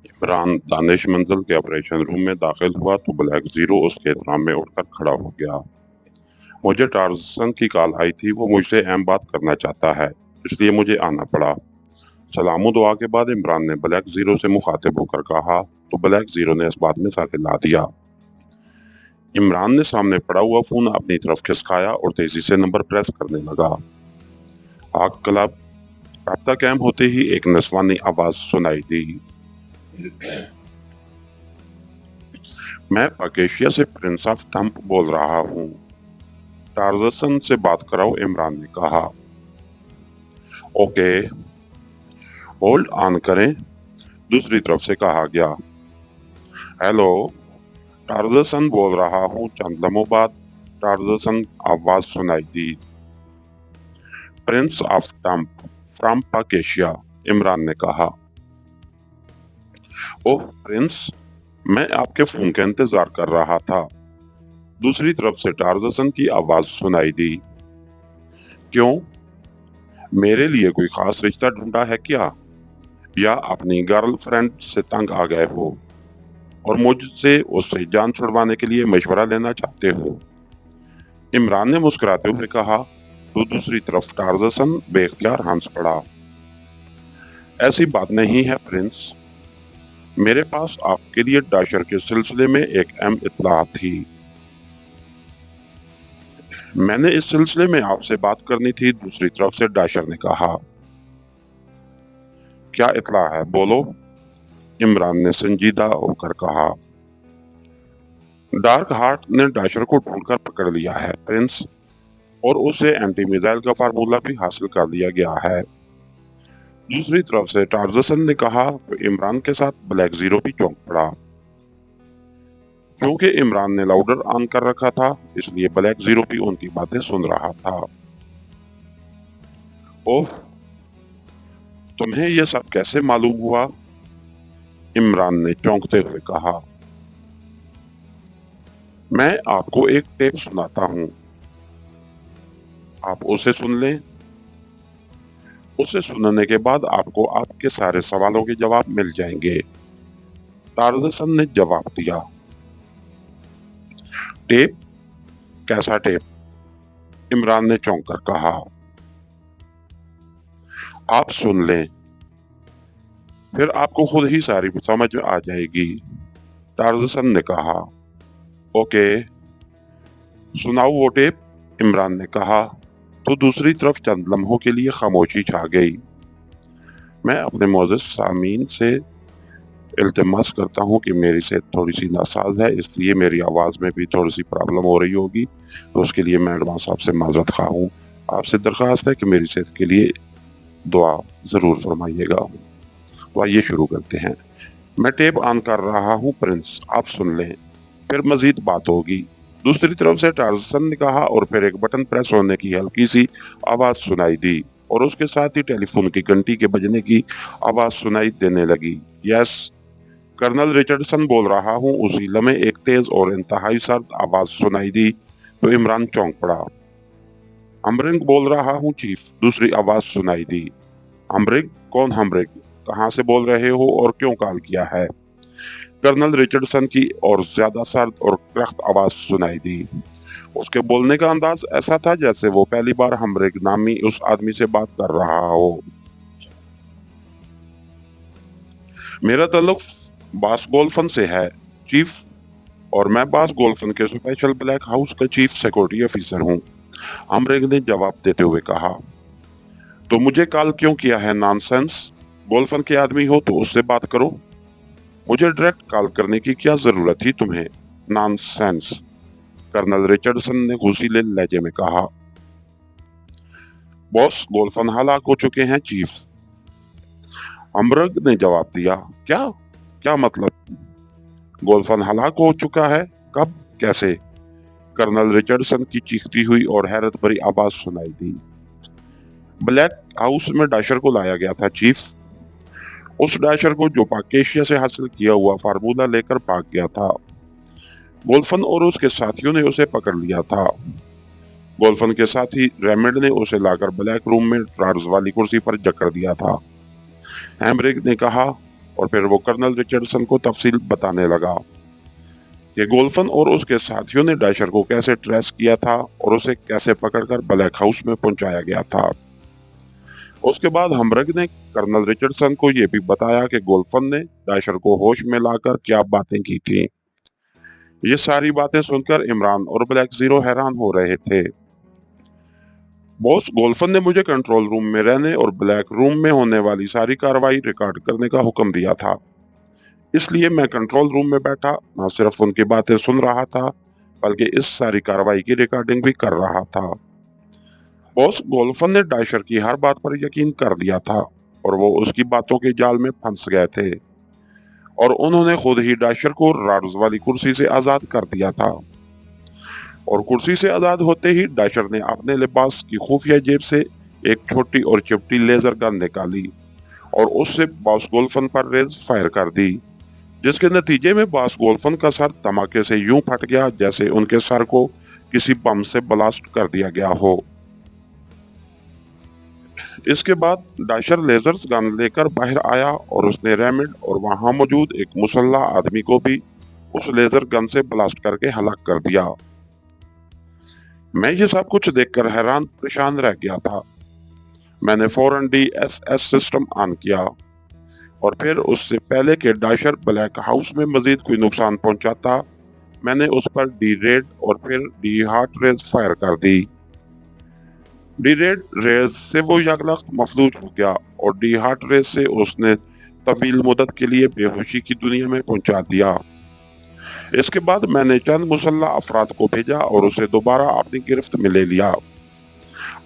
इमरान दानिश मंजिल के operation room में दाखिल हुआ तो ब्लैक जीरो उसके एहतराम में उठकर खड़ा हो गया। मुझे टार्जन की कॉल आई थी, वो मुझसे अहम बात करना चाहता है, इसलिए मुझे आना पड़ा। सलाम दुआ के बाद इमरान ने ब्लैक जीरो से मुखातिब होकर कहा तो ब्लैक जीरो ने इस बात में सर हिला दिया। इमरान ने सामने पड़ा हुआ फोन अपनी तरफ खिसकाया और तेजी से नंबर प्रेस करने लगा। आग क्लब राब्ता कायम होते ही एक नस्वानी आवाज सुनाई दी। मैं पकेशिया से प्रिंस ऑफ टम्प बोल रहा हूँ। टार्जन से बात कराओ, इमरान ने कहा। ओके, होल्ड ऑन करें, दूसरी तरफ से कहा गया। हेलो, टार्जन बोल रहा हूँ। चंद लम्हों बाद टार्जन आवाज सुनाई दी। प्रिंस ऑफ टम्प फ्रॉम पकेशिया, इमरान ने कहा। ओह प्रिंस, मैं आपके फोन का इंतजार कर रहा था, दूसरी तरफ से टार्जन की आवाज सुनाई दी। क्यों, मेरे लिए कोई खास रिश्ता ढूंढा है क्या, या अपनी गर्लफ्रेंड से तंग आ गए हो और मुझसे उससे जान छुड़वाने के लिए मशवरा लेना चाहते हो? इमरान ने मुस्कुराते हुए कहा तो दूसरी तरफ टार्जन बेख्तियार हंस पड़ा। ऐसी बात नहीं है प्रिंस, मेरे पास आपके लिए डाशर के सिलसिले में एक अहम इत्तला थी। मैंने इस सिलसिले में आपसे बात करनी थी, दूसरी तरफ से डाशर ने कहा। क्या इत्तला है, बोलो, इमरान ने संजीदा होकर कहा। डार्क हार्ट ने डाशर को ढूंढकर पकड़ लिया है प्रिंस, और उसे एंटी मिसाइल का फार्मूला भी हासिल कर लिया गया है। दूसरी तरफ से टार्जन ने कहा तो इमरान के साथ ब्लैक जीरो भी चौंक पड़ा। क्योंकि इमरान ने लाउडर ऑन कर रखा था, इसलिए ब्लैक जीरो भी उनकी बातें सुन रहा था। ओह, तुम्हें यह सब कैसे मालूम हुआ, इमरान ने चौंकते हुए कहा। मैं आपको एक टेप सुनाता हूँ, आप उसे सुन लें। उसे सुनने के बाद आपको आपके सारे सवालों के जवाब मिल जाएंगे, टार्जन ने जवाब दिया। टेप? कैसा टेप, इमरान ने चौंक कर कहा। आप सुन लें, फिर आपको खुद ही सारी समझ में आ जाएगी, टार्जन ने कहा। ओके, सुनाओ वो टेप, इमरान ने कहा तो दूसरी तरफ चंद लम्हों के लिए खामोशी छा गई। मैं अपने मौजूद सामीन से इल्तिमास करता हूँ कि मेरी सेहत थोड़ी सी नासाज है, इसलिए मेरी आवाज़ में भी थोड़ी सी प्रॉब्लम हो रही होगी, तो उसके लिए मैं एडवांस आपसे माजरत खा हूँ। आपसे दरख्वास्त है कि मेरी सेहत के लिए दुआ ज़रूर फरमाइएगा। तो आइए शुरू करते हैं। मैं टेप ऑन कर रहा हूँ प्रिंस, आप सुन लें, फिर मजीद बात होगी, दूसरी तरफ से टार्जन ने कहा, और फिर एक बटन प्रेस होने की हल्की सी आवाज सुनाई दी और उसके साथ ही टेलीफोन की घंटी के बजने की आवाज सुनाई देने लगी। यस, कर्नल रिचर्डसन बोल रहा हूँ। उसी लम्हे एक तेज और इंतहाई सर्द आवाज सुनाई दी तो इमरान चौंक पड़ा। हमरिंग बोल रहा हूँ चीफ, दूसरी आवाज सुनाई दी। हमरिंग? कौन हमरिंग, कहाँ से बोल रहे हो और क्यों कॉल किया है? कर्नल रिचर्डसन की और ज्यादा सर्द और सख्त आवाज सुनाई दी। उसके बोलने का अंदाज ऐसा था जैसे वो पहली बार हमरिंग नामी उस आदमी से बात कर रहा हो। मेरा ताल्लुक बास गोल्फन से है चीफ, और मैं बास गोल्फन के स्पेशल ब्लैक हाउस का चीफ सिक्योरिटी ऑफिसर हूँ, हमरिंग ने जवाब देते हुए कहा। तो मुझे कॉल क्यों किया है? नॉनसेंस, गोल्फन के आदमी हो तो उससे बात करो, मुझे डायरेक्ट कॉल करने की क्या जरूरत थी तुम्हें? नॉनसेंस, कर्नल रिचर्डसन ने गुस्सीले लहजे में कहा। बॉस, गोल्फन हलाक हो चुके हैं चीफ, हमरिंग ने जवाब दिया। क्या क्या मतलब? गोल्फन हलाक हो चुका है? कब, कैसे? कर्नल रिचर्डसन की चीखती हुई और हैरत भरी आवाज सुनाई दी। ब्लैक हाउस में डाशर को लाया गया था चीफ, उस डाशर को जो पाकेशिया से हासिल किया हुआ फार्मूला लेकर भाग गया था। गोल्फन और उसके साथियों ने उसे पकड़ लिया था। गोल्फन के साथी रेमंड ने उसे लाकर ब्लैक रूम में ट्रार्स वाली कुर्सी पर जकड़ दिया था। हैमरिंग ने कहा, और फिर वो कर्नल रिचर्डसन को तफसील बताने लगा कि गोल्फन और उसके साथियों ने डाइशर को कैसे ट्रेस किया था और उसे कैसे पकड़कर ब्लैक हाउस में पहुंचाया गया था। उसके बाद हमरग ने कर्नल रिचर्डसन को यह भी बताया कि गोल्फन ने डाइशर को होश में लाकर क्या बातें की थी। ये सारी बातें सुनकर इमरान और ब्लैक जीरो हैरान हो रहे थे। बॉस, गोल्फन ने मुझे कंट्रोल रूम में रहने और ब्लैक रूम में होने वाली सारी कार्रवाई रिकॉर्ड करने का हुक्म दिया था, इसलिए मैं कंट्रोल रूम में बैठा न सिर्फ उनकी बातें सुन रहा था बल्कि इस सारी कार्रवाई की रिकॉर्डिंग भी कर रहा था। बॉस, गोल्फन ने डाइशर की हर बात पर यकीन कर लिया था और वो उसकी बातों के जाल में फंस गए थे और उन्होंने खुद ही डाइशर को राड्स वाली कुर्सी से आजाद कर दिया था। और कुर्सी से आजाद होते ही डाइशर ने अपने लिबास की खुफिया जेब से एक छोटी और चिपटी लेजर गन निकाली और उससे बॉस गोल्फन पर रेज फायर कर दी, जिसके नतीजे में बॉस गोल्फन का सर धमाके से यूं फट गया जैसे उनके सर को किसी बम से ब्लास्ट कर दिया गया हो। इसके बाद डाइशर लेजर्स गन लेकर बाहर आया और उसने रेमिड और वहां मौजूद एक मुसल्ला आदमी को भी उस लेजर गन से ब्लास्ट करके हलाक कर दिया। मैं ये सब कुछ देखकर हैरान परेशान रह गया था। मैंने फौरन DSS सिस्टम ऑन किया और फिर उससे पहले कि डाइशर ब्लैक हाउस में मजीद कोई नुकसान पहुंचाता, मैंने उस पर डी रेड और फिर डी हार्ट रेज फायर कर दी। डी रेड रेज से वो यकलख्त मफलूज हो गया और डी हार्ट रेज से उसने तवील मुद्दत के लिए बेहोशी की दुनिया में पहुंचा दिया। इसके बाद मैंने चंद मुसल्ला अफराद को भेजा और उसे दोबारा अपनी गिरफ्त में ले लिया।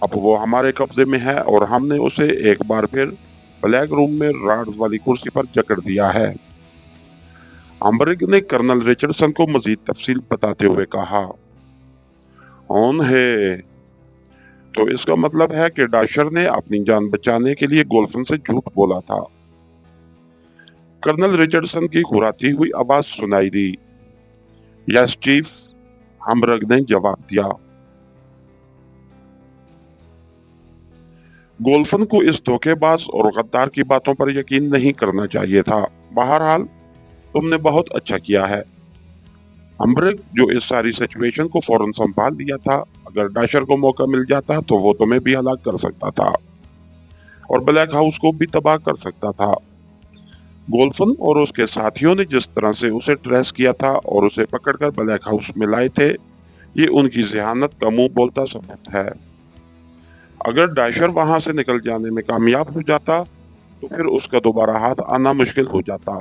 अब वो हमारे कब्जे में है और हमने उसे एक बार फिर ब्लैक रूम में राड्स वाली कुर्सी पर जकड़ दिया है। हमरग ने कर्नल रिचर्डसन को मजीद तफसील बताते हुए कहा, है तो इसका मतलब है कि डाइशर ने अपनी जान बचाने के लिए गोल्फन से झूठ बोला था। कर्नल रिचर्डसन की घुराती हुई आवाज सुनाई दी। यस चीफ, हमरग ने जवाब दिया। गोल्फन को इस धोखेबाज और गद्दार की बातों पर यकीन नहीं करना चाहिए था। बहरहाल तुमने बहुत अच्छा किया है। हमरग, जो इस सारी सिचुएशन को फौरन संभाल लिया था, अगर डाइशर को मौका मिल जाता तो वो तुम्हें भी हलाक कर सकता था और ब्लैक हाउस को भी तबाह कर सकता था। गोल्फन और उसके साथियों ने जिस तरह से उसे ट्रेस किया था और उसे पकड़कर ब्लैक हाउस में लाए थे, ये उनकी जहानत का मुंह बोलता सबूत है। अगर डाइशर वहां से निकल जाने में कामयाब हो जाता तो फिर उसका दोबारा हाथ आना मुश्किल हो जाता।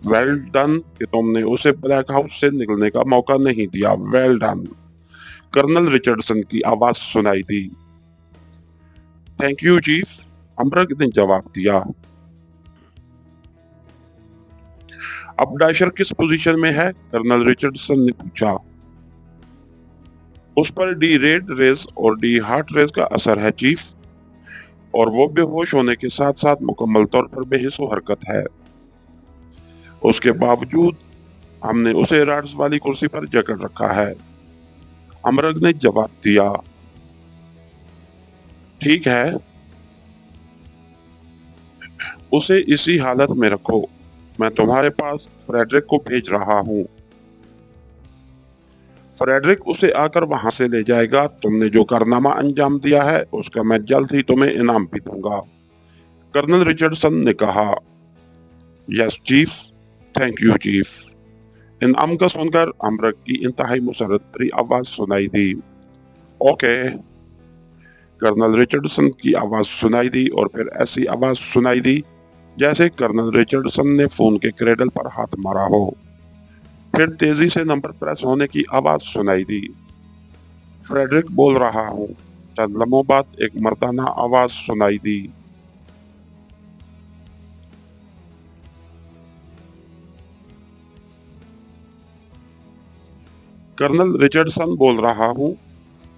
वेल डन कि तुमने उसे ब्लैक हाउस से निकलने का मौका नहीं दिया। Well done. कर्नल रिचर्डसन की आवाज सुनाई दी। थैंक यू चीफ, हमरग ने जवाब दिया। अब डाइशर किस पोजीशन में है? कर्नल रिचर्डसन ने पूछा। उस पर डी रेड रेज और डी हार्ट रेज का असर है चीफ, और वो बेहोश होने के साथ साथ मुकम्मल तौर पर बेहिस हरकत है। उसके बावजूद हमने उसे राड्स वाली कुर्सी पर जकड़ रखा है। हमरग ने जवाब दिया। ठीक है, उसे इसी हालत में रखो। मैं तुम्हारे पास फ्रेडरिक को भेज रहा हूँ। फ्रेडरिक उसे आकर वहां से ले जाएगा। तुमने जो कारनामा अंजाम दिया है उसका मैं जल्द ही तुम्हें इनाम भी दूंगा। कर्नल रिचर्डसन ने कहा। Yes chief, thank you chief. इनाम का सुनकर हमरग की इंतहाई मुसर्रत भरी आवाज सुनाई दी। ओके। कर्नल रिचर्डसन की आवाज सुनाई दी और फिर ऐसी आवाज सुनाई दी जैसे कर्नल रिचर्डसन ने फोन के क्रेडल पर हाथ मारा हो। फिर तेजी से नंबर प्रेस होने की आवाज सुनाई दी। फ्रेडरिक बोल रहा हूँ। चंद लम्हों बाद एक मर्दाना आवाज सुनाई दी। कर्नल रिचर्डसन बोल रहा हूँ।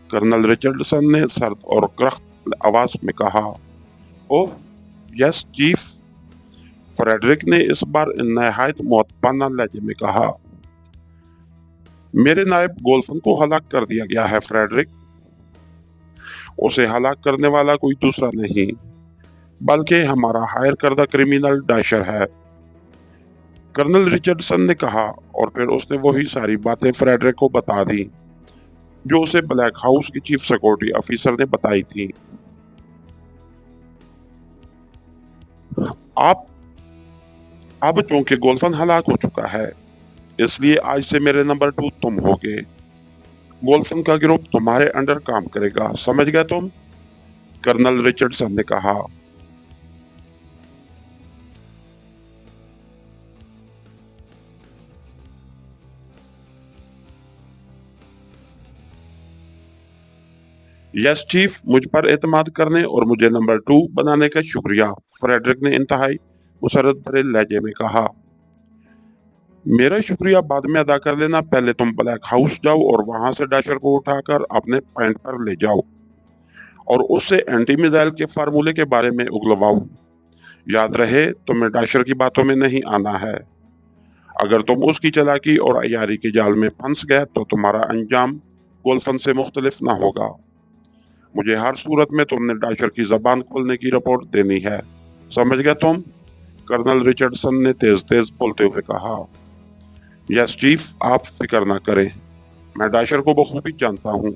कर्नल रिचर्डसन ने सर्द और करख्त आवाज में कहा। Oh yes chief. फ्रेडरिक ने इस बार नहायत मुअत्तबाना लहजे में कहा। मेरे नायब गोल्फन को हलाक कर दिया गया है फ्रेडरिक। उसे हलाक करने वाला कोई दूसरा नहीं बल्कि हमारा हायर करदा क्रिमिनल डाइशर है। कर्नल रिचर्डसन ने कहा, और फिर उसने वही सारी बातें फ्रेडरिक को बता दी जो उसे ब्लैक हाउस की चीफ सिक्योरिटी ऑफिसर ने बताई थी। आप अब चूंकि गोल्फन हलाक हो चुका है, इसलिए आज से मेरे नंबर 2 तुम होगे। गोल्फन का गिरोह तुम्हारे अंडर काम करेगा, समझ गए तुम? कर्नल रिचर्डसन ने कहा। यस चीफ, मुझ पर एतमाद करने और मुझे नंबर 2 बनाने का शुक्रिया, फ्रेडरिक ने इंतहाई मुसरत भरे लहजे में कहा। मेरा शुक्रिया बाद में अदा कर लेना, पहले तुम ब्लैक हाउस जाओ और वहां से डैशर को उठाकर अपने पॉइंट पर ले जाओ और उससे एंटी मिसाइल के फार्मूले के बारे में उगलवाओ। याद रहे, तुम्हें डैशर की बातों में नहीं आना है। अगर तुम उसकी चालाकी और अय्यारी के जाल में फंस गए तो तुम्हारा अंजाम गोल्फन से मुख्तलिफ ना होगा। मुझे हर सूरत में तुमने डैशर की जबान खोलने की रिपोर्ट देनी है, समझ गए तुम? कर्नल रिचर्डसन ने तेज तेज बोलते हुए कहा। यस चीफ, आप फिक्र ना करें, मैं डैशर को बखूबी जानता हूँ।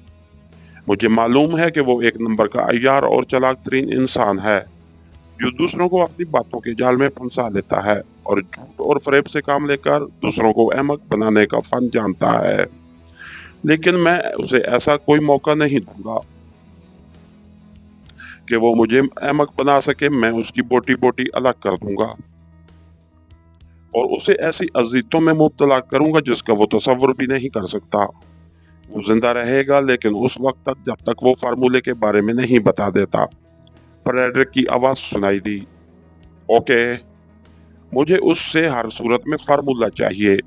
मुझे मालूम है कि वो एक नंबर का अय्यार और चालाक तरीन इंसान है जो दूसरों को अपनी बातों के जाल में फंसा लेता है और झूठ और फरेब से काम लेकर दूसरों को अहमक बनाने का फन जानता है। लेकिन मैं उसे ऐसा कोई मौका नहीं दूंगा कि वो मुझे अहमक बना सके। मैं उसकी बोटी बोटी अलग कर दूंगा और उसे ऐसी अजीतों में मुब्तला करूंगा जिसका वो तसव्वुर भी नहीं कर सकता। वो जिंदा रहेगा, लेकिन उस वक्त तक जब तक वो फार्मूले के बारे में नहीं बता देता। फ्रेडरिक की आवाज सुनाई दी। ओके, मुझे उससे हर सूरत में फार्मूला चाहिए।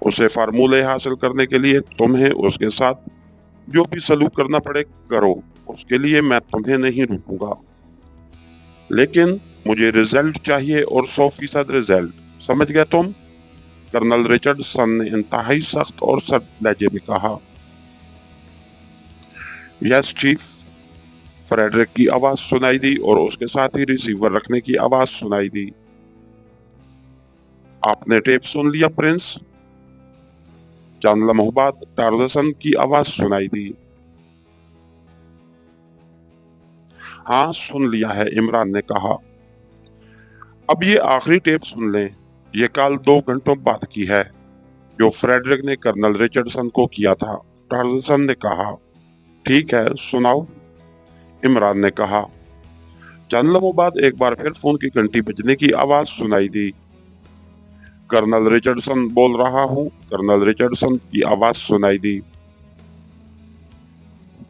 उसे फार्मूले हासिल करने के लिए तुम्हें उसके साथ जो भी सलूक करना पड़े करो, उसके लिए मैं तुम्हें नहीं रोकूंगा। लेकिन मुझे रिजल्ट चाहिए और 100% रिजल्ट, समझ गए तुम? कर्नल रिचर्डसन ने इंतहाई सख्त और सख्त लहजे में कहा। यस चीफ, फ्रेडरिक की आवाज सुनाई दी और उसके साथ ही रिसीवर रखने की आवाज सुनाई दी। आपने टेप सुन लिया प्रिंस? चंद लम्हों बाद टार्जसन की आवाज सुनाई दी। हाँ, सुन लिया है, इमरान ने कहा। अब ये आखिरी टेप सुन लें। ये कॉल 2 घंटों बाद की है जो फ्रेडरिक ने कर्नल रिचर्डसन को किया था। टार्जसन ने कहा। ठीक है, सुनाओ, इमरान ने कहा। चंद लम्हों बाद एक बार फिर फोन की घंटी बजने की आवाज सुनाई दी। कर्नल रिचर्डसन बोल रहा हूँ, कर्नल रिचर्डसन की आवाज सुनाई दी।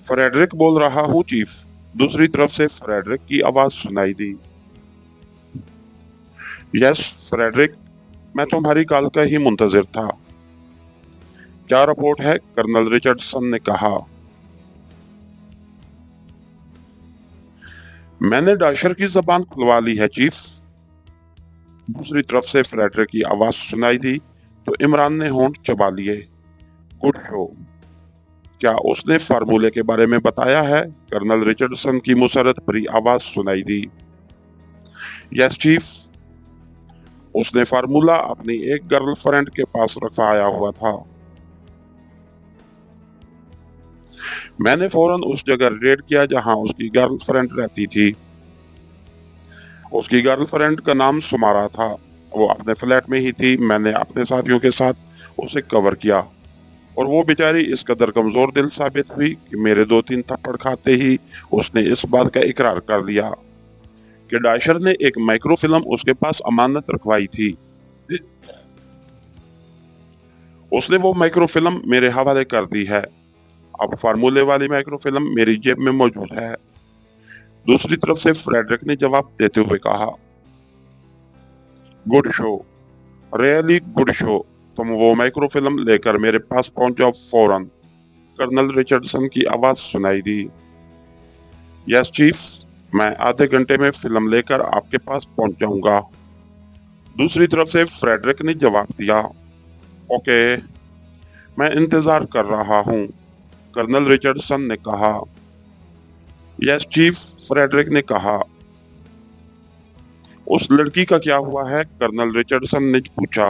फ्रेडरिक बोल रहा हूँ चीफ, दूसरी तरफ से फ्रेडरिक की आवाज सुनाई दी। यस फ्रेडरिक, मैं तुम्हारी कॉल का ही मुंतजिर था। क्या रिपोर्ट है? कर्नल रिचर्डसन ने कहा। मैंने डैशर की जबान खुलवा ली है चीफ, दूसरी तरफ से फ्रेडरिक की आवाज सुनाई दी तो इमरान ने होंठ चबा लिए। गुड शो, क्या उसने फार्मूले के बारे में बताया है? कर्नल रिचर्डसन की मुसरत भरी आवाज सुनाई दी। यस चीफ, उसने फार्मूला अपनी एक गर्लफ्रेंड के पास रखवाया हुआ था। मैंने फौरन उस जगह रेड किया जहां उसकी गर्लफ्रेंड रहती थी। उसकी गर्लफ्रेंड का नाम सुमारा था। वो अपने फ्लैट में ही थी। मैंने अपने साथियों के साथ उसे कवर किया और वो बेचारी इस कदर कमजोर दिल साबित हुई कि मेरे 2-3 थप्पड़ खाते ही उसने इस बात का इकरार कर लिया कि डैशर ने एक माइक्रोफिल्म उसके पास अमानत रखवाई थी। उसने वो माइक्रोफिल्म मेरे हवाले कर दी है। अब फार्मूले वाली माइक्रोफिल्म मेरी जेब में मौजूद है, दूसरी तरफ से फ्रेडरिक ने जवाब देते हुए कहा। Good show, really good show, तुम वो माइक्रोफिल्म लेकर मेरे पास पहुंच जाओ फौरन। कर्नल रिचर्डसन की आवाज सुनाई दी। यस चीफ, मैं आधे घंटे में फिल्म लेकर आपके पास पहुंच जाऊंगा, दूसरी तरफ से फ्रेडरिक ने जवाब दिया। ओके, मैं इंतजार कर रहा हूँ, कर्नल रिचर्डसन ने कहा। यस चीफ, फ्रेडरिक ने कहा। उस लड़की का क्या हुआ है? कर्नल रिचर्डसन ने पूछा।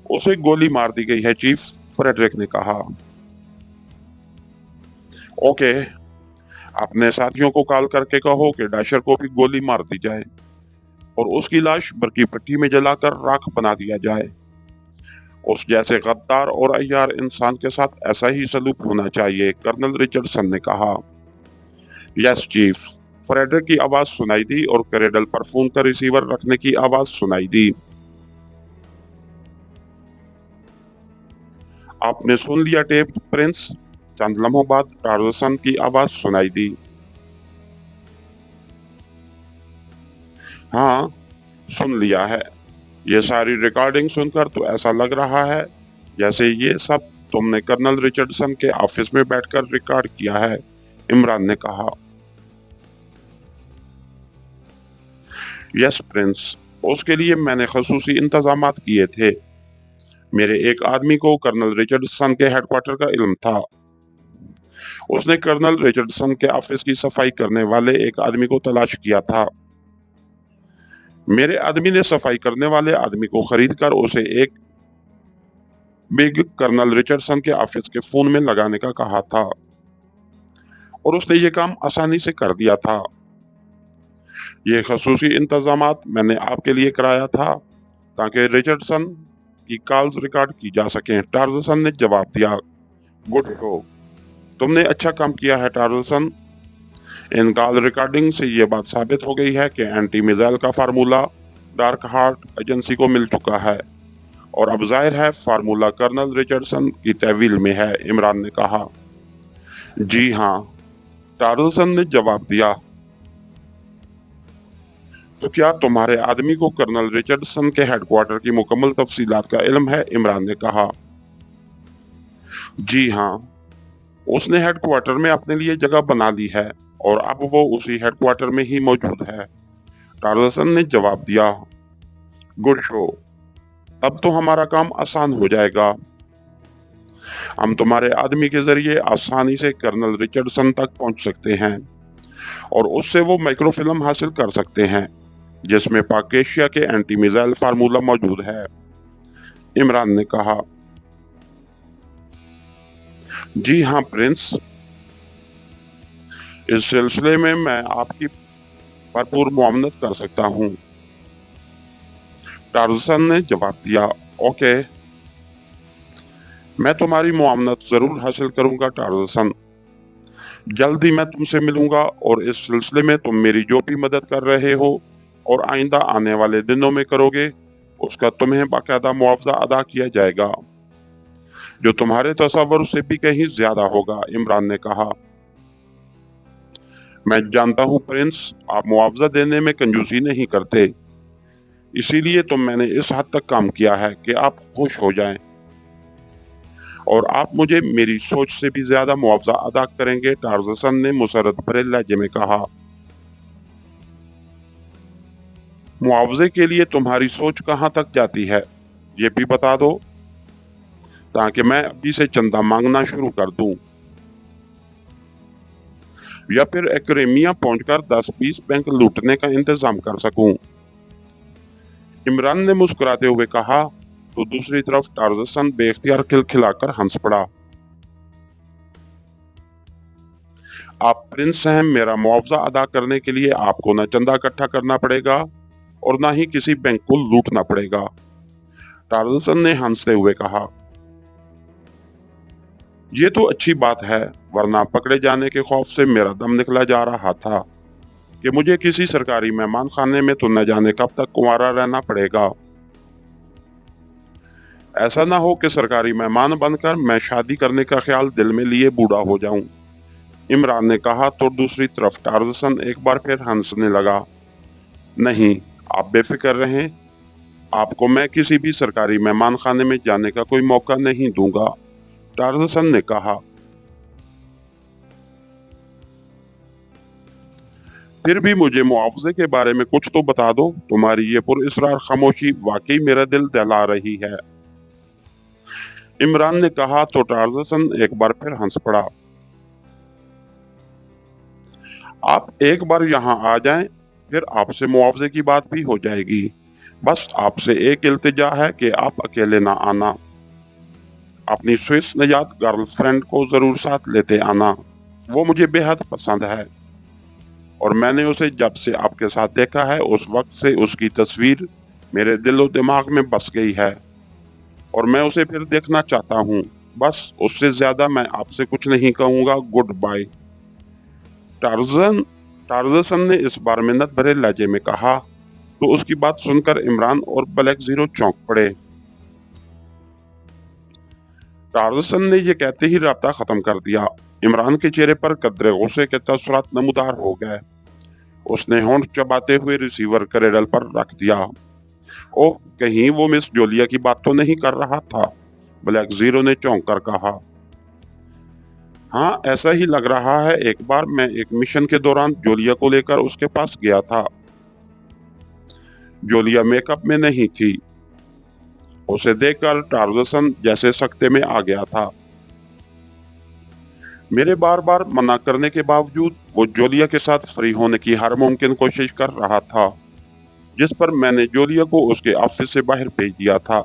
उसे गोली मार दी गई है चीफ, फ्रेडरिक ने कहा। ओके, अपने साथियों को कॉल करके कहो कि डैशर को भी गोली मार दी जाए और उसकी लाश बरकी पट्टी में जलाकर राख बना दिया जाए। उस जैसे गद्दार और अय्यार इंसान के साथ ऐसा ही सलूक होना चाहिए, कर्नल रिचर्डसन ने कहा। यस चीफ, फ्रेडरिक की आवाज सुनाई दी और करेडल पर फोन का रिसीवर रखने की आवाज सुनाई दी। आपने सुन लिया टेप प्रिंस? चंद लम्हों बाद टार्जन की आवाज सुनाई दी। हाँ, सुन लिया है। ये सारी रिकॉर्डिंग सुनकर तो ऐसा लग रहा है जैसे ये सब तुमने कर्नल रिचर्डसन के ऑफिस में बैठकर रिकॉर्ड किया है, इमरान ने कहा। यस प्रिंस, उसके लिए मैंने खसूसी इंतजामात किए थे। मेरे एक आदमी को कर्नल रिचर्डसन के हेडक्वार्टर का इल्म था। उसने कर्नल रिचर्डसन के ऑफिस की सफाई करने वाले एक आदमी को तलाश किया था। मेरे आदमी ने सफाई करने वाले आदमी को खरीद कर उसे एक बिग कर्नल रिचर्डसन के ऑफिस के फोन में लगाने का कहा था और उसने ये काम आसानी से कर दिया था। ये खसूसी इंतजामात मैंने आपके लिए कराया था ताकि रिचर्डसन की कॉल्स रिकॉर्ड की जा सकें, टार्जन ने जवाब दिया। गुड हो, तुमने अच्छा काम किया है टार्जन। इन कॉल रिकॉर्डिंग से ये बात साबित हो गई है कि एंटी मिसाइल का फार्मूला डार्क हार्ट एजेंसी को मिल चुका है और अब जाहिर है फार्मूला कर्नल रिचर्डसन की तहवील में है, इमरान ने कहा। जी हाँ, टार्जन ने जवाब दिया। तो क्या तुम्हारे आदमी को कर्नल रिचर्डसन के हेडक्वार्टर की मुकम्मल तफसीलात का इल्म है? इमरान ने कहा। जी हाँ, उसने हेडक्वार्टर में अपने लिए जगह बना ली है और अब वो उसी हेडक्वार्टर में ही मौजूद है, टार्जन ने जवाब दिया। गुड शो, अब तो हमारा काम आसान हो जाएगा। हम तुम्हारे आदमी के जरिए आसानी से कर्नल रिचर्डसन तक पहुंच सकते हैं और उससे वो माइक्रोफिल्म हासिल कर सकते हैं जिसमें पाक एशिया के एंटी मिसाइल फार्मूला मौजूद है, इमरान ने कहा। जी हाँ प्रिंस, इस सिलसिले में मैं आपकी भरपूर मुआवनत कर सकता हूँ, टार्जन ने जवाब दिया। ओके, मैं तुम्हारी मुआवनत जरूर हासिल करूंगा टार्जन। जल्दी मैं तुमसे मिलूंगा और इस सिलसिले में तुम मेरी जो भी मदद कर रहे हो और आइंदा आने वाले दिनों में करोगे उसका तुम्हें बाकायदा मुआवजा अदा किया जाएगा, जो तुम्हारे तसव्वुर से भी कहीं ज्यादा होगा, इमरान ने कहा। मैं जानता हूँ प्रिंस, आप मुआवजा देने में कंजूसी नहीं करते, इसीलिए तो मैंने इस हद तक काम किया है कि आप खुश हो जाएं और आप मुझे मेरी सोच से भी ज्यादा मुआवजा अदा करेंगे, टार्जन ने मुसरत भरे लहजे में कहा। मुआवजे के लिए तुम्हारी सोच कहाँ तक जाती है ये भी बता दो ताकि मैं अभी से चंदा मांगना शुरू कर दूं या फिर एक्रेमिया पहुंचकर 10-20 बैंक लूटने का इंतजाम कर सकूं, इमरान ने मुस्कुराते हुए कहा। तो दूसरी तरफ टार्जन बेख्तियार खिलखिलाकर हंस पड़ा। आप प्रिंस हैं, मेरा मुआवजा अदा करने के लिए आपको न चंदा इकट्ठा करना पड़ेगा और न ही किसी बैंक को लूटना पड़ेगा, टार्जन ने हंसते हुए कहा। ये तो अच्छी बात है, वरना पकड़े जाने के खौफ से मेरा दम निकला जा रहा था कि मुझे किसी सरकारी मेहमान खाने में तो न जाने कब तक कुंवारा रहना पड़ेगा। ऐसा ना हो कि सरकारी मेहमान बनकर मैं शादी करने का ख्याल दिल में लिए बूढ़ा हो जाऊं, इमरान ने कहा। तो दूसरी तरफ टार्जन एक बार फिर हंसने लगा। नहीं, आप बेफिक्र रहें, आपको मैं किसी भी सरकारी मेहमान खाने में जाने का कोई मौका नहीं दूंगा, टार्जन ने कहा। फिर भी मुझे मुआवजे के बारे में कुछ तो बता दो, तुम्हारी ये पुरइसरार खामोशी वाकई मेरा दिल दहला रही है, इमरान ने कहा। तो टार्जन एक बार फिर हंस पड़ा। आप एक बार यहाँ आ जाएं, फिर आपसे मुआवजे की बात भी हो जाएगी। बस आपसे एक इल्तिजा है कि आप अकेले ना आना, अपनी स्विस निजात गर्लफ्रेंड को जरूर साथ लेते आना। वो मुझे बेहद पसंद है और मैंने उसे जब से आपके साथ देखा है उस वक्त से उसकी तस्वीर मेरे दिलो दिमाग में बस गई है और मैं उसे फिर देखना चाहता हूँ। बस उससे ज्यादा मैं आपसे कुछ नहीं कहूँगा। Good bye. टार्जन टार्जन ने इस बार मिन्नत भरे लहजे में कहा तो उसकी बात सुनकर इमरान और ब्लैक जीरो चौंक पड़े। टार्जन ने ये कहते ही राब्ता खत्म कर दिया। इमरान के चेहरे पर कदरे गुस्से के तसव्वुरात नमूदार हो गए। उसने होंठ चबाते हुए रिसीवर करेडल पर रख दिया। ओह, कहीं वो मिस जोलिया की बात तो नहीं कर रहा था? ब्लैक जीरो ने चौंक कर कहा। हाँ, ऐसा ही लग रहा है। एक बार मैं एक मिशन के दौरान जोलिया को लेकर उसके पास गया था। जोलिया मेकअप में नहीं थी। उसे देखकर टार्जन जैसे सकते में आ गया था। मेरे बार बार मना करने के बावजूद वो जोलिया के साथ फ्री होने की हर मुमकिन कोशिश कर रहा था, जिस पर मैंने जोलिया को उसके ऑफिस से बाहर भेज दिया था।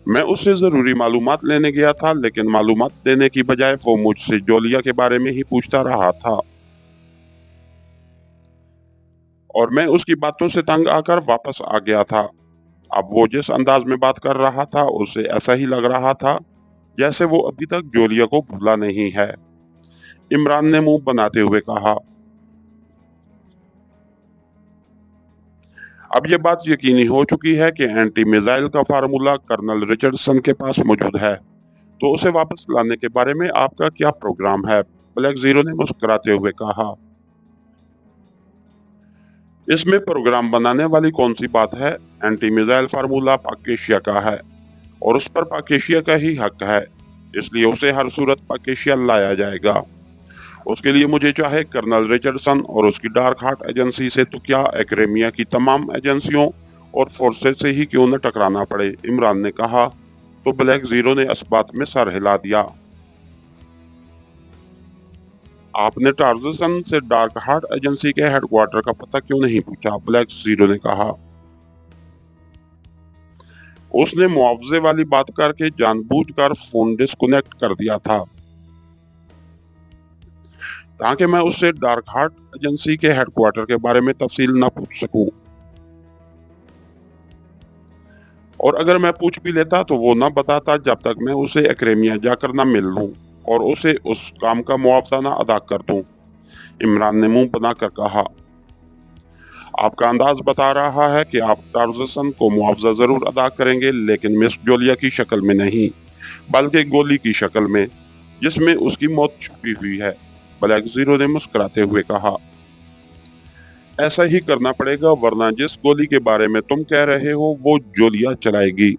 मैं उससे जरूरी मालूमात लेने गया था, लेकिन मालूमात देने की बजाय वो मुझसे जोलिया के बारे में ही पूछता रहा था और मैं उसकी बातों से तंग आकर वापस आ गया था। अब वो जिस अंदाज में बात कर रहा था उससे ऐसा ही लग रहा था जैसे वो अभी तक जोलिया को भूला नहीं है। इमरान ने मुंह बनाते हुए कहा। अब ये बात यकीनी हो चुकी है कि एंटी मिसाइल का फार्मूला कर्नल रिचर्डसन के पास मौजूद है, तो उसे वापस लाने के बारे में आपका क्या प्रोग्राम है? ब्लैक जीरो ने मुस्कुराते हुए कहा। इसमें प्रोग्राम बनाने वाली कौन सी बात है? एंटी मिसाइल फार्मूला पाकेशिया का है और उस पर पाकेशिया का ही हक है, इसलिए उसे हर सूरत पाकेशिया लाया जाएगा। उसके लिए मुझे चाहे कर्नल रिचर्डसन और उसकी डार्क हार्ट एजेंसी से तो क्या, एक्रेमिया की तमाम एजेंसियों और फोर्सेस से ही क्यों न टकराना पड़े। इमरान ने कहा तो ब्लैक जीरो ने इस बात में सर हिला दिया। आपने टार्जन से डार्क हार्ट एजेंसी के हेडक्वार्टर का पता क्यों नहीं पूछा? ब्लैक जीरो ने कहा। उसने मुआवजे वाली बात करके जानबूझकर फोन डिस्कनेक्ट कर दिया था ताकि मैं उससे डार्क हार्ट एजेंसी के हेडक्वार्टर के बारे में तफसील न पूछ सकूं, और अगर मैं पूछ भी लेता तो वो न बताता जब तक मैं उसे एक्रेमिया जाकर न मिल लूं और उसे उस काम का मुआवजा न अदा कर दूं। इमरान ने मुंह बनाकर कहा। आपका अंदाज बता रहा है कि आप टार्जन को मुआवजा जरूर अदा करेंगे, लेकिन मिस जोलिया की शक्ल में नहीं, बल्कि गोली की शक्ल में, जिसमें उसकी मौत छुपी हुई है। ब्लैक जीरो ने मुस्कुराते हुए कहा। ऐसा ही करना पड़ेगा, वरना जिस गोली के बारे में तुम कह रहे हो वो जोलिया चलाएगी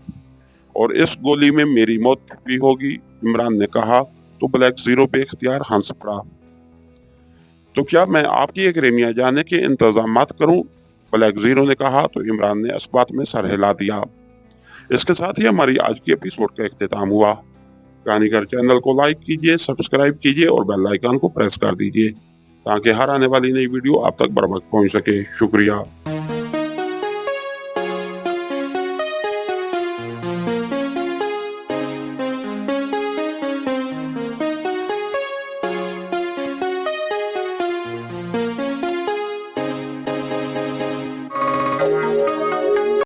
और इस गोली में मेरी मौत छुपी होगी। इमरान ने कहा तो ब्लैक जीरो बेख्तियार हंस पड़ा। तो क्या मैं आपकी एक्रेमिया जाने के इंतजाम करूं? ब्लैक जीरो ने कहा तो इमरान ने इस बात में सर हिला दिया। इसके साथ ही हमारी आज की एपिसोड का इख्तिताम हुआ। कहानीगर चैनल को लाइक कीजिए, सब्सक्राइब कीजिए और बेल आइकन को प्रेस कर दीजिए ताकि हर आने वाली नई वीडियो आप तक बर वक्त पहुंच सके। शुक्रिया।